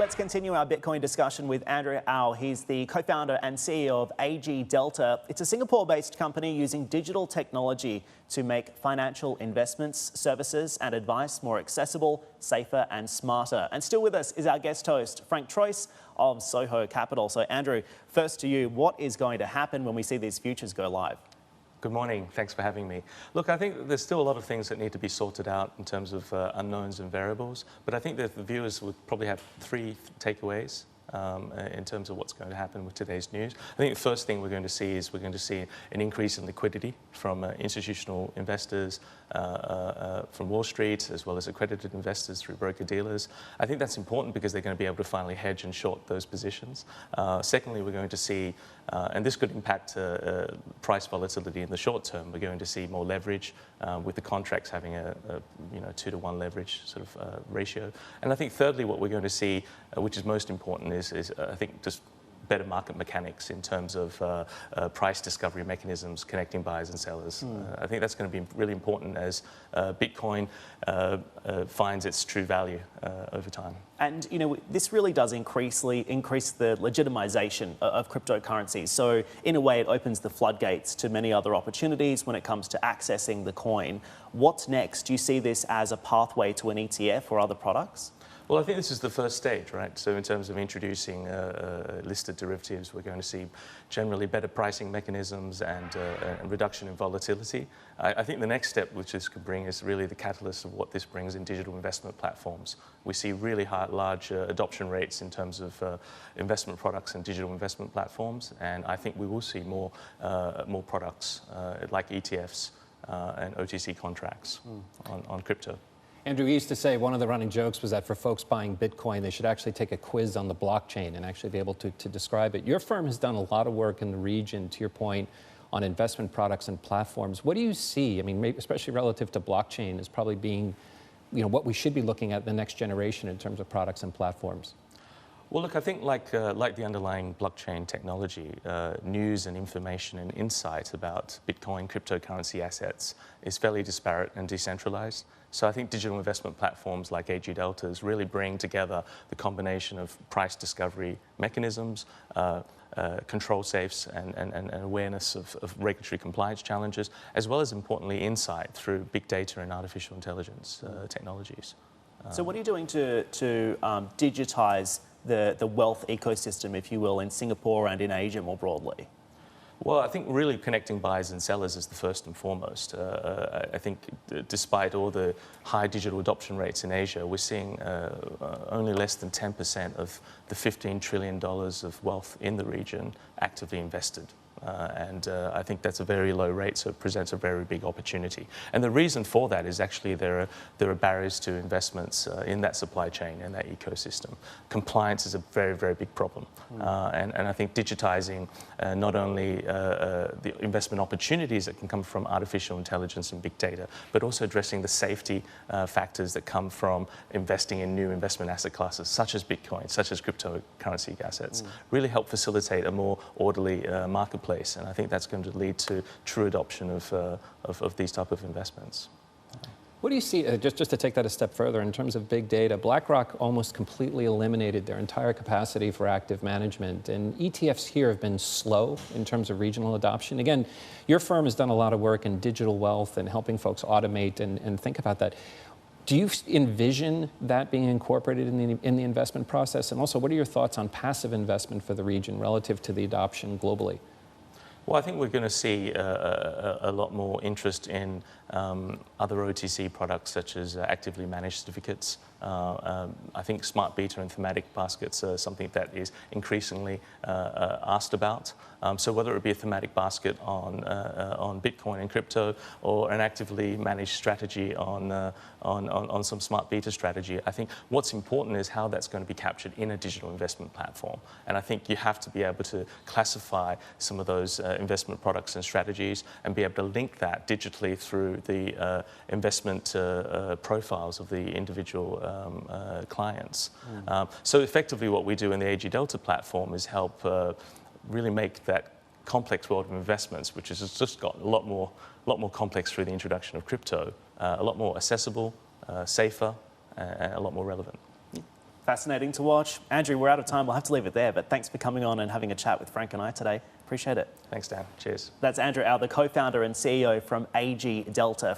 let's continue our Bitcoin discussion with Andrew Au. He's the co-founder and CEO of AGDelta. It's a Singapore-based company using digital technology to make financial investments, services and advice more accessible, safer and smarter. And still with us is our guest host, Frank Troyce of Soho Capital. So Andrew, first to you, what is going to happen when we see these futures go live? Good morning. Thanks for having me. Look, I think there's still a lot of things that need to be sorted out in terms of unknowns and variables, but I think that the viewers would probably have three takeaways in terms of what's going to happen with today's news. I think the first thing we're going to see is an increase in liquidity from institutional investors, from Wall Street, as well as accredited investors through broker-dealers. I think that's important because they're going to be able to finally hedge and short those positions. Secondly, we're going to see, and this could impact price volatility in the short term, we're going to see more leverage with the contracts having a 2-to-1 leverage sort of ratio. And I think thirdly, what we're going to see, which is most important, is I think just better market mechanics in terms of price discovery mechanisms connecting buyers and sellers. I think that's going to be really important as Bitcoin finds its true value over time. And this really does increase the legitimization of cryptocurrencies. So in a way, it opens the floodgates to many other opportunities when it comes to accessing the coin. What's next? Do you see this as a pathway to an ETF or other products? Well, I think this is the first stage, right? So in terms of introducing listed derivatives, we're going to see generally better pricing mechanisms and reduction in volatility. I think the next step which this could bring is really the catalyst of what this brings in digital investment platforms. We see really large adoption rates in terms of investment products and digital investment platforms, and I think we will see more products like ETFs and OTC contracts on crypto. Andrew, we used to say one of the running jokes was that for folks buying Bitcoin, they should actually take a quiz on the blockchain and actually be able to describe it. Your firm has done a lot of work in the region, to your point, on investment products and platforms. What do you see, I mean, especially relative to blockchain, as probably being what we should be looking at the next generation in terms of products and platforms? Well, look, I think like the underlying blockchain technology, news and information and insight about Bitcoin cryptocurrency assets is fairly disparate and decentralized. So I think digital investment platforms like AGDelta's really bring together the combination of price discovery mechanisms, control safes and awareness of regulatory compliance challenges, as well as, importantly, insight through big data and artificial intelligence technologies. So what are you doing to digitize the wealth ecosystem, if you will, in Singapore and in Asia more broadly? Well, I think really connecting buyers and sellers is the first and foremost. I think despite all the high digital adoption rates in Asia, we're seeing only less than 10% of the $15 trillion of wealth in the region actively invested. And I think that's a very low rate, so it presents a very big opportunity. And the reason for that is actually there are barriers to investments in that supply chain and that ecosystem. Compliance is a very, very big problem. And I think digitizing not only the investment opportunities that can come from artificial intelligence and big data, but also addressing the safety factors that come from investing in new investment asset classes, such as Bitcoin, such as cryptocurrency assets, really help facilitate a more orderly marketplace. And I think that's going to lead to true adoption of these type of investments. What do you see, just to take that a step further, in terms of big data? BlackRock almost completely eliminated their entire capacity for active management, and ETFs here have been slow in terms of regional adoption. Again, your firm has done a lot of work in digital wealth and helping folks automate and think about that. Do you envision that being incorporated in the investment process? And also, what are your thoughts on passive investment for the region relative to the adoption globally? Well, I think we're going to see a lot more interest in other OTC products, such as actively managed certificates. I think smart beta and thematic baskets are something that is increasingly asked about. So whether it be a thematic basket on Bitcoin and crypto, or an actively managed strategy on some smart beta strategy, I think what's important is how that's going to be captured in a digital investment platform. And I think you have to be able to classify some of those investment products and strategies and be able to link that digitally through the investment profiles of the individual clients. So effectively what we do in the AGDelta platform is help really make that complex world of investments, which has just got a lot more complex through the introduction of crypto, a lot more accessible, safer, and a lot more relevant. fascinating to watch. Andrew, we're out of time. We'll have to leave it there, but thanks for coming on and having a chat with Frank and I today. Appreciate it. Thanks, Dan. Cheers. That's Andrew Au, the co-founder and CEO from AGDelta.